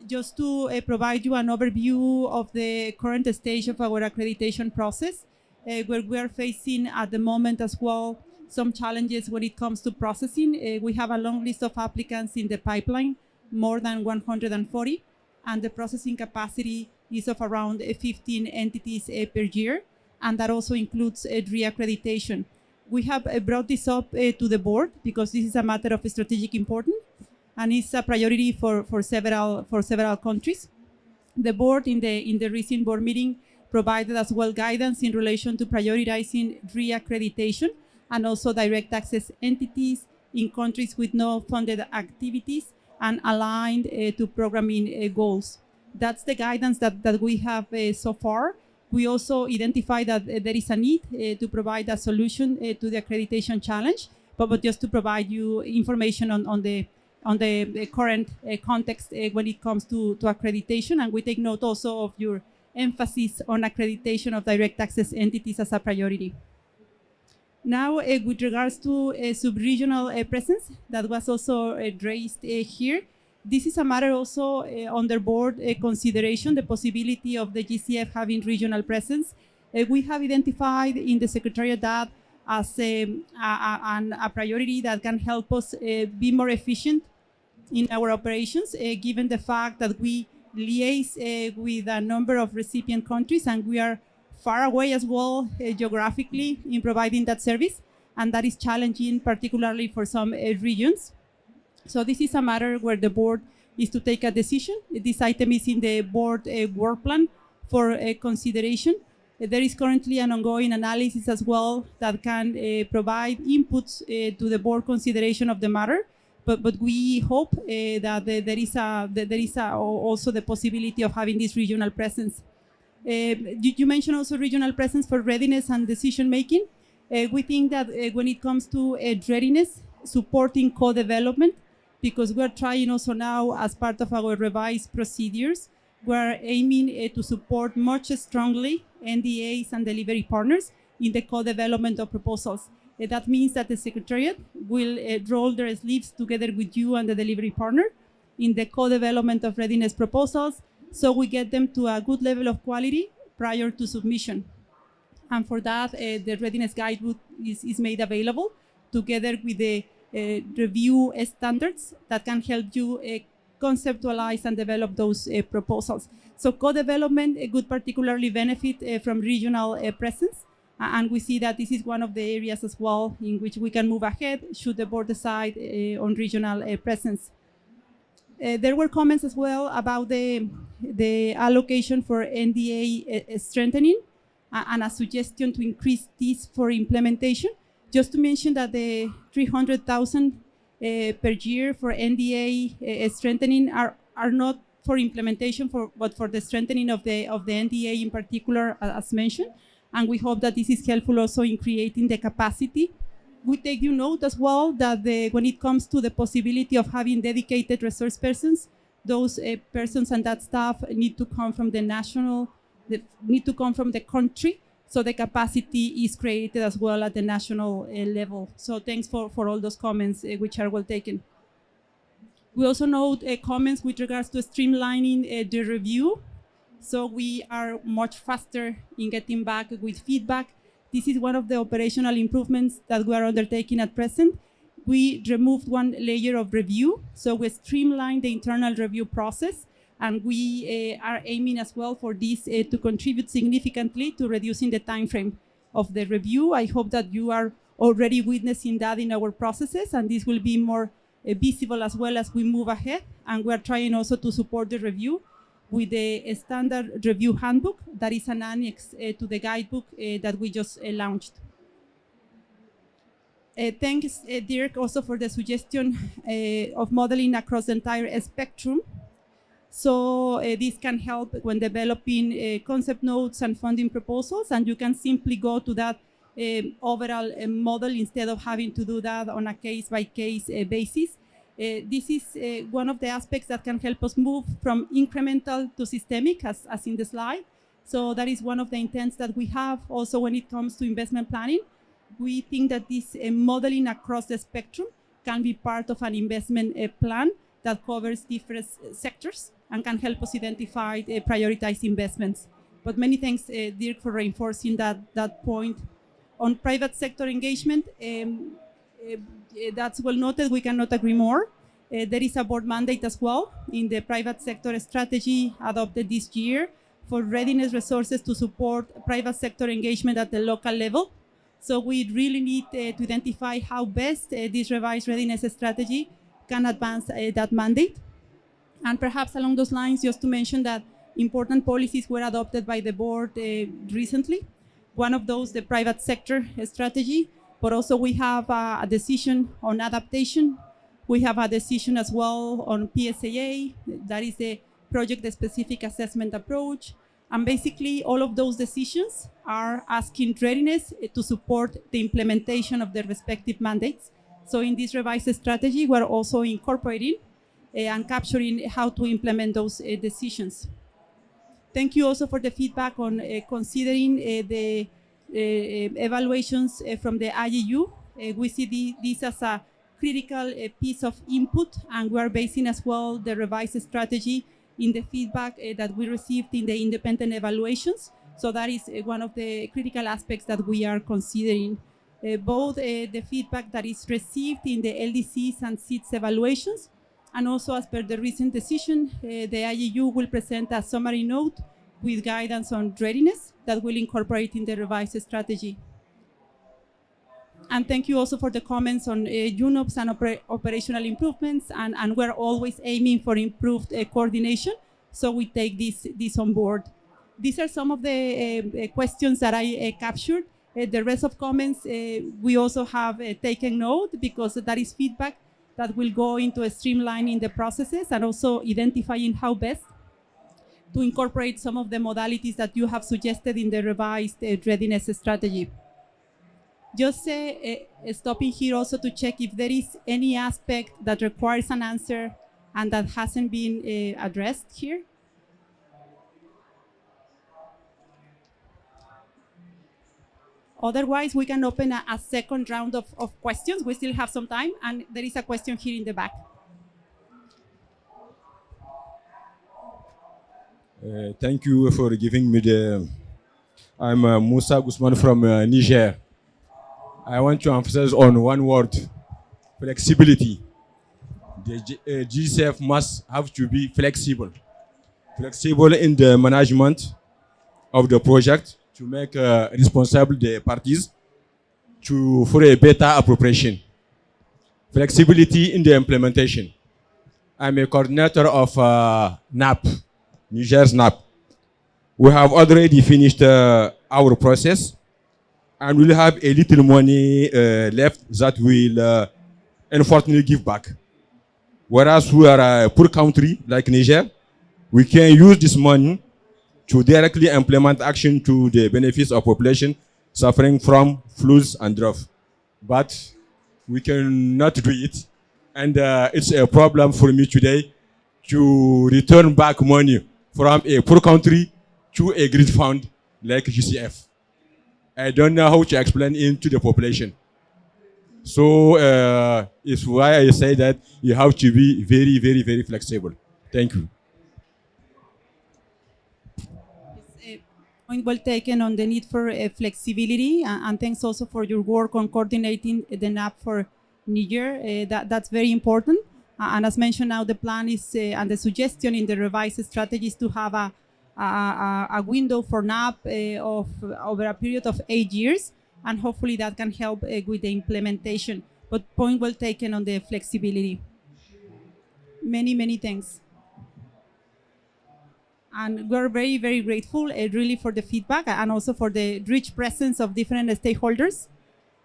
just to provide you an overview of the current stage of our accreditation process, where we are facing at the moment as well some challenges when it comes to processing. We have a long list of applicants in the pipeline, more than 140, and the processing capacity is of around 15 entities per year, and that also includes reaccreditation. We have brought this up to the board because this is a matter of strategic importance, and it's a priority for several countries. The board in the recent board meeting provided as well guidance in relation to prioritizing reaccreditation and also direct access entities in countries with no funded activities and aligned to programming goals. That's the guidance that we have so far. We also identify that there is a need to provide a solution to the accreditation challenge, but just to provide you information on the current context when it comes to accreditation, and we take note also of your emphasis on accreditation of direct access entities as a priority. Now, with regards to sub-regional presence, that was also raised here. This is a matter also under board consideration, the possibility of the GCF having regional presence. We have identified in the Secretariat that as a priority that can help us be more efficient in our operations, given the fact that we liaise with a number of recipient countries and we are far away as well geographically in providing that service, and that is challenging particularly for some regions. So this is a matter where the board is to take a decision. This item is in the board work plan for consideration. There is currently an ongoing analysis as well that can provide inputs to the board consideration of the matter. But we hope that there is also the possibility of having this regional presence. You mentioned also regional presence for readiness and decision making. We think that when it comes to readiness, supporting co-development, because we're trying also now as part of our revised procedures, we're aiming to support much strongly NDAs and delivery partners in the co-development of proposals. That means that the Secretariat will roll their sleeves together with you and the delivery partner in the co-development of readiness proposals, so we get them to a good level of quality prior to submission. And for that, the readiness guidebook is made available together with the review standards that can help you conceptualize and develop those proposals. So co-development could particularly benefit from regional presence. And we see that this is one of the areas as well in which we can move ahead should the board decide on regional presence. There were comments as well about the allocation for NDA strengthening. and a suggestion to increase this for implementation. Just to mention that the 300,000 per year for NDA strengthening are not for implementation, but for the strengthening of the NDA in particular, as mentioned. And we hope that this is helpful also in creating the capacity. We take you note as well that when it comes to the possibility of having dedicated resource persons, those persons and that staff need to come from need to come from the country, so the capacity is created as well at the national level. So thanks for all those comments, which are well taken. We also note comments with regards to streamlining the review. So we are much faster in getting back with feedback. This is one of the operational improvements that we are undertaking at present. We removed one layer of review, so we streamlined the internal review process, and we are aiming as well for this to contribute significantly to reducing the time frame of the review. I hope that you are already witnessing that in our processes, and this will be more visible as well as we move ahead. And we are trying also to support the review with the standard review handbook that is an annex to the guidebook that we just launched. Thanks, Dirk, also for the suggestion of modeling across the entire spectrum. So this can help when developing concept notes and funding proposals, and you can simply go to that overall model instead of having to do that on a case-by-case basis. This is one of the aspects that can help us move from incremental to systemic, as in the slide. So that is one of the intents that we have also when it comes to investment planning. We think that this modeling across the spectrum can be part of an investment plan that covers different sectors and can help us identify prioritized investments. But many thanks, Dirk, for reinforcing that point. On private sector engagement, that's well noted. We cannot agree more. There is a board mandate as well in the private sector strategy adopted this year for readiness resources to support private sector engagement at the local level. So we really need to identify how best this revised readiness strategy can advance that mandate. And perhaps along those lines, just to mention that important policies were adopted by the board recently. One of those, the private sector strategy, but also we have a decision on adaptation. We have a decision as well on PSAA, that is the project-specific assessment approach. And basically, all of those decisions are asking readiness to support the implementation of their respective mandates. So in this revised strategy, we're also incorporating and capturing how to implement those decisions. Thank you also for the feedback on considering the evaluations from the IEU. We see this as a critical piece of input, and we are basing as well the revised strategy in the feedback that we received in the independent evaluations. So that is one of the critical aspects that we are considering. Both the feedback that is received in the LDCs and SEEDS evaluations, and also as per the recent decision, the IEU will present a summary note with guidance on readiness that will incorporate in the revised strategy. And thank you also for the comments on UNOPS and operational improvements, and we're always aiming for improved coordination, so we take this on board. These are some of the questions that I captured. The rest of comments, we also have taken note, because that is feedback that will go into streamlining the processes and also identifying how best to incorporate some of the modalities that you have suggested in the revised readiness strategy. Just stopping here also to check if there is any aspect that requires an answer and that hasn't been addressed here. Otherwise, we can open a second round of questions. We still have some time, and there is a question here in the back. Thank you for giving me the... I'm Musa Guzman from Niger. I want to emphasize on one word: flexibility. The GCF must have to be flexible. Flexible in the management of the project, to make responsible the parties for a better appropriation. Flexibility in the implementation. I'm a coordinator of NAP, Niger's NAP. We have already finished our process, and we'll have a little money left that we'll unfortunately give back. Whereas we are a poor country like Niger, we can use this money to directly implement action to the benefits of population suffering from floods and drought. But we cannot do it. And it's a problem for me today to return back money from a poor country to a green fund like GCF. I don't know how to explain it to the population. So it's why I say that you have to be very, very, very flexible. Thank you. Point well taken on the need for flexibility, and thanks also for your work on coordinating the NAP for Niger. That's very important. And as mentioned now, the plan is, and the suggestion in the revised strategy is to have a window for NAP of over a period of 8 years, and hopefully that can help with the implementation. But point well taken on the flexibility. Many, many thanks. And we're very, very grateful really for the feedback and also for the rich presence of different stakeholders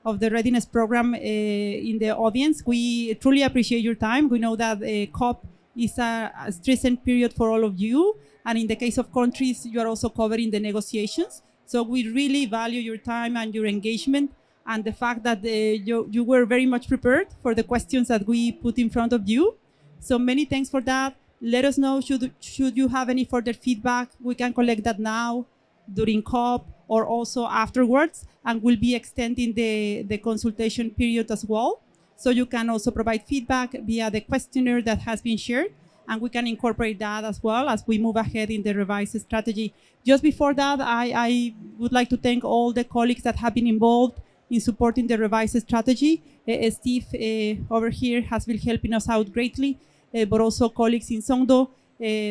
of the readiness program in the audience. We truly appreciate your time. We know that COP is a stressing period for all of you. And in the case of countries, you are also covering the negotiations. So we really value your time and your engagement and the fact that you were very much prepared for the questions that we put in front of you. So many thanks for that. Let us know should you have any further feedback. We can collect that now during COP or also afterwards, and we'll be extending the consultation period as well. So you can also provide feedback via the questionnaire that has been shared, and we can incorporate that as well as we move ahead in the revised strategy. Just before that, I would like to thank all the colleagues that have been involved in supporting the revised strategy. Steve over here has been helping us out greatly. But also colleagues in Songdo,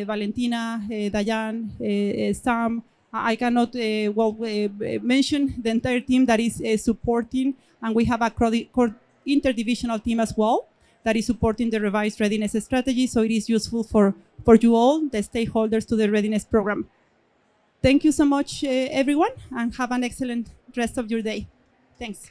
Valentina, Dayan, Sam. I cannot mention the entire team that is supporting, and we have a interdivisional team as well that is supporting the revised readiness strategy, so it is useful for you all, the stakeholders to the readiness program. Thank you so much, everyone, and have an excellent rest of your day. Thanks.